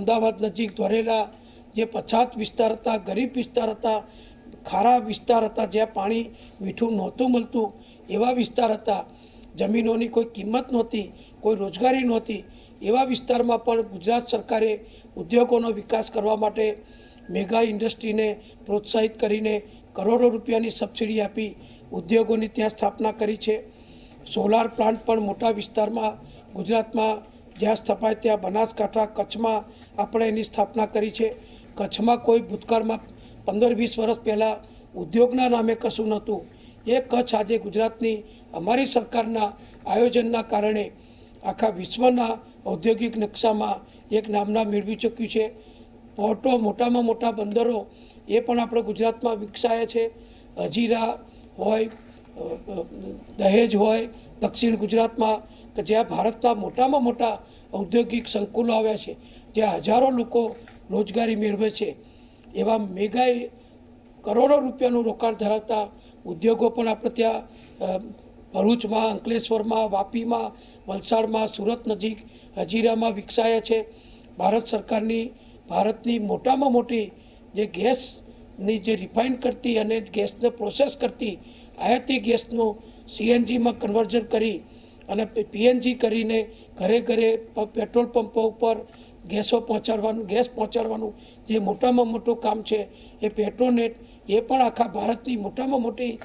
અમદાવાદ નજીક ધોરેલા જે પછાત વિસ્તાર હતા, ગરીબ વિસ્તાર હતા, ખારા વિસ્તાર હતા, જ્યાં પાણી મીઠું નહોતું મળતું એવા વિસ્તાર હતા, જમીનોની કોઈ કિંમત નહોતી, કોઈ રોજગારી નહોતી, એવા વિસ્તારમાં પણ ગુજરાત સરકારે ઉદ્યોગોનો વિકાસ કરવા માટે મેગા ઇન્ડસ્ટ્રીને પ્રોત્સાહિત કરીને કરોડો રૂપિયાની સબસિડી આપી ઉદ્યોગોની ત્યાં સ્થાપના કરી છે। સોલાર પ્લાન્ટ પણ મોટા વિસ્તારમાં ગુજરાતમાં જ્યાં સ્થપાય ત્યાં બનાસકાંઠા, કચ્છમાં આપણે એની સ્થાપના કરી છે। કચ્છમાં કોઈ ભૂતકાળમાં 15-20 વર્ષ પહેલાં ઉદ્યોગના નામે કશું નહોતું, એ કચ્છ આજે ગુજરાતની અમારી સરકારના આયોજનના કારણે આખા વિશ્વના ઔદ્યોગિક નકશામાં એક નામના મેળવી ચૂક્યું છે। પોર્ટો, મોટામાં મોટા બંદરો એ પણ આપણે ગુજરાતમાં વિકસાયા છે। હજીરા હોય, દહેજ હોય, દક્ષિણ ગુજરાતમાં કે જ્યાં ભારતના મોટામાં મોટા ઔદ્યોગિક સંકુલો આવ્યા છે, જ્યાં હજારો લોકો રોજગારી મેળવે છે, એવા મેગા કરોડો રૂપિયાનું રોકાણ ધરાવતા ઉદ્યોગો પણ આપણે ત્યાં ભરૂચમાં, અંકલેશ્વરમાં, વાપીમાં, વલસાડમાં, સુરત નજીક હજીરામાં વિકસાયા છે। ભારત સરકારની ભારતની મોટામાં મોટી જે ગેસની જે રિફાઇન કરતી અને ગેસને પ્રોસેસ કરતી આયાતી ગેસનું CNGમાં કન્વર્ઝન કરી અને PNG કરીને ઘરે ઘરે પેટ્રોલ પંપો ઉપર ગેસ પહોંચાડવાનું જે મોટામાં મોટું કામ છે એ પેટ્રોનેટ, એ પણ આખા ભારતની મોટામાં મોટી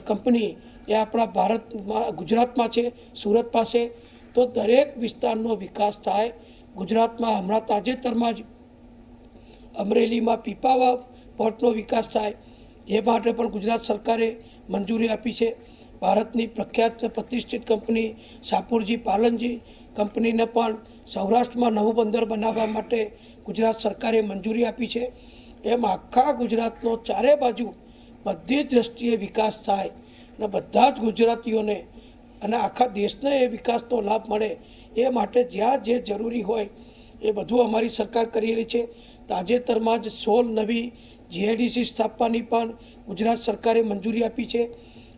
કંપની એ આપણા ભારતમાં ગુજરાતમાં છે, સુરત પાસે। તો દરેક વિસ્તારનો વિકાસ થાય। ગુજરાતમાં હમણાં તાજેતરમાં જ અમરેલીમાં પીપાવાવ પોર્ટનો વિકાસ થાય, એ માટે પણ ગુજરાત સરકારે મંજૂરી આપી છે। ભારતની પ્રખ્યાત પ્રતિષ્ઠિત કંપની શાપુરજી પાલનજી કંપનીને પણ સૌરાષ્ટ્રમાં નવું બંદર બનાવવા માટે ગુજરાત સરકારે મંજૂરી આપી છે। એમ આખા ગુજરાતનો ચારે બાજુ બધી જ દ્રષ્ટિએ વિકાસ થાય અને બધા જ ગુજરાતીઓને અને આખા દેશને એ વિકાસનો લાભ મળે, એ માટે જ્યાં જે જરૂરી હોય એ બધું અમારી સરકાર કરી રહી છે। તાજેતરમાં જ 16 નવી GIDC સ્થાપવાની પણ ગુજરાત સરકારે મંજૂરી આપી છે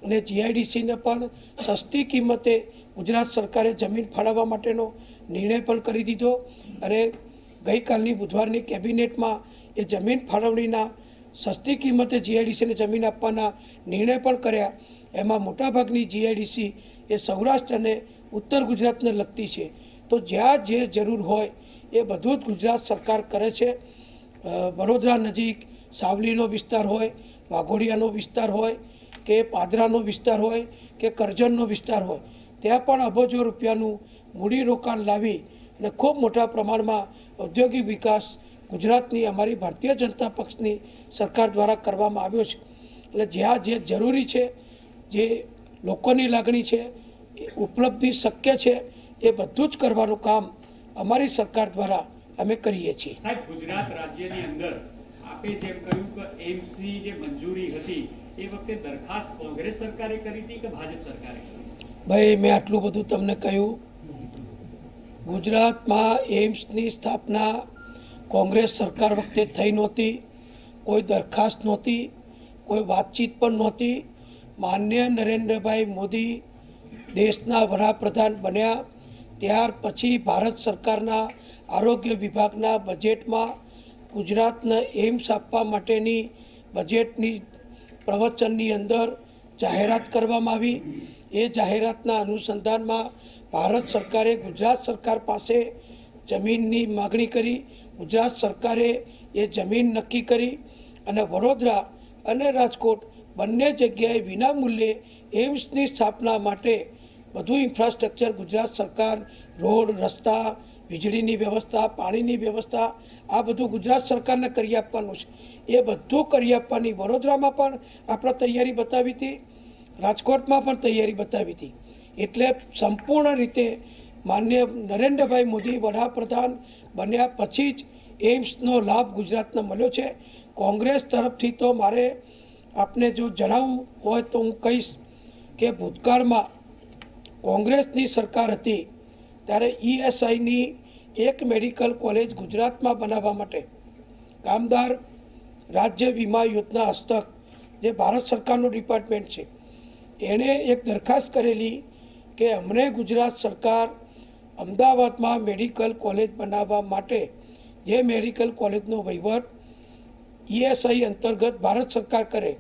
અને GIDCને પણ સસ્તી કિંમતે ગુજરાત સરકારે જમીન ફાળવવા માટેનો નિર્ણય પણ કરી દીધો અને ગઈકાલની બુધવારની કેબિનેટમાં એ જમીન ફાળવણીના સસ્તી કિંમતે GIDCને જમીન આપવાના નિર્ણય પણ કર્યા। એમાં મોટાભાગની GIDC એ સૌરાષ્ટ્ર અને ઉત્તર ગુજરાતને લગતી છે। તો જ્યાં જે જરૂર હોય એ બધું જ ગુજરાત સરકાર કરે છે। વડોદરા નજીક સાવલીનો વિસ્તાર હોય, વાઘોડિયાનો વિસ્તાર હોય કે પાદરાનો વિસ્તાર હોય કે કરજણનો વિસ્તાર હોય, ત્યાં પણ અબજો રૂપિયાનું મૂડીરોકાણ લાવી અને ખૂબ મોટા પ્રમાણમાં ઔદ્યોગિક વિકાસ ગુજરાતની અમારી ભારતીય જનતા પક્ષની સરકાર દ્વારા કરવામાં આવ્યો છે। એટલે જ્યાં જે જરૂરી છે, જે લોકોની લાગણી છે, એ ઉપલબ્ધિ શક્ય છે, એ બધું જ કરવાનું કામ અમારી સરકાર દ્વારા અમે કરીએ છીએ। સાહેબ, ગુજરાત રાજ્યની અંદર આપે જેમ કહ્યું કે એમ્સની જે મંજૂરી હતી એ વખતે દરખાસ્ત કોંગ્રેસ સરકારે કરી હતી કે ભાજપ સરકારે કરી? ભાઈ, મેં આટલું બધું તમને કહ્યું। ગુજરાતમાં એમ્સની સ્થાપના કોંગ્રેસ સરકાર વખતે થઈ નહોતી, કોઈ દરખાસ્ત નહોતી, કોઈ વાતચીત પણ નહોતી। માનનીય નરેન્દ્રભાઈ મોદી દેશના વડાપ્રધાન બન્યા ત્યાર પછી ભારત સરકારના આરોગ્ય વિભાગના બજેટમાં ગુજરાતને એમ્સ આપવા માટેની બજેટની પ્રવચનની અંદર જાહેરાત કરવામાં આવી। એ જાહેરાતના અનુસંધાનમાં ભારત સરકારે ગુજરાત સરકાર પાસે જમીનની માગણી કરી। ગુજરાત સરકારે એ જમીન નક્કી કરી અને વડોદરા અને રાજકોટ બંને જગ્યાએ વિનામૂલ્યે એમ્સની સ્થાપના માટે બધું ઇન્ફ્રાસ્ટ્રક્ચર ગુજરાત સરકાર, રોડ, રસ્તા, વીજળીની વ્યવસ્થા, પાણીની વ્યવસ્થા, આ બધું ગુજરાત સરકારને કરી આપવાનું છે। એ બધું કરી આપવાની વડોદરામાં પણ આપણે તૈયારી બતાવી હતી, રાજકોટમાં પણ તૈયારી બતાવી હતી। એટલે સંપૂર્ણ રીતે માનનીય નરેન્દ્રભાઈ મોદી વડાપ્રધાન બન્યા પછી જ એમ્સનો લાભ ગુજરાતને મળ્યો છે। કોંગ્રેસ તરફથી તો મારે આપને જો જણાવવું હોય તો હું કહીશ કે ભૂતકાળમાં કોંગ્રેસની સરકાર હતી ત્યારે ESIની એક મેડિકલ કોલેજ ગુજરાતમાં બનાવવા માટે કામદાર રાજ્ય વીમા યોજના હસ્તક જે ભારત સરકારનું ડિપાર્ટમેન્ટ છે, એણે એક દરખાસ્ત કરેલી કે અમને ગુજરાત સરકાર અમદાવાદમાં મેડિકલ કોલેજ બનાવવા માટે જે મેડિકલ કોલેજનો વહીવટ ESI અંતર્ગત ભારત સરકાર કરે,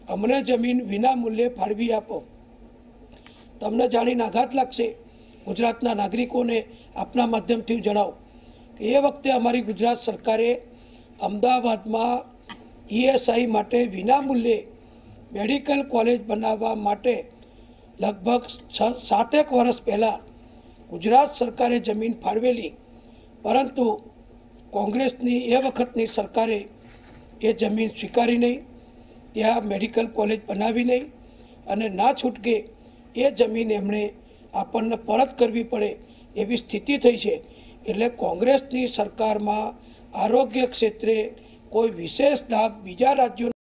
અમને જમીન વિના મૂલ્યે ફાળવી આપો. તમને જાણીને આઘાત લાગશે, ગુજરાતના નાગરિકોને આપના માધ્યમથી જણાવો કે એ વખતે અમારી ગુજરાત સરકારે અમદાવાદમાં ESI માટે વિના મૂલ્યે મેડિકલ કોલેજ બનાવવા માટે લગભગ 7 વર્ષ પહેલાં ગુજરાત સરકારે જમીન ફાળવેલી, પરંતુ કોંગ્રેસની એ વખતની સરકારે એ જમીન સ્વીકારી નહીં, ત્યાં મેડિકલ કોલેજ બનાવી નહીં અને ના છૂટકે એ જમીન એમણે આપણને પરત કરવી પડે એવી સ્થિતિ થઈ છે. એટલે કોંગ્રેસની સરકારમાં આરોગ્ય ક્ષેત્રે કોઈ વિશેષ લાભ બીજા રાજ્યો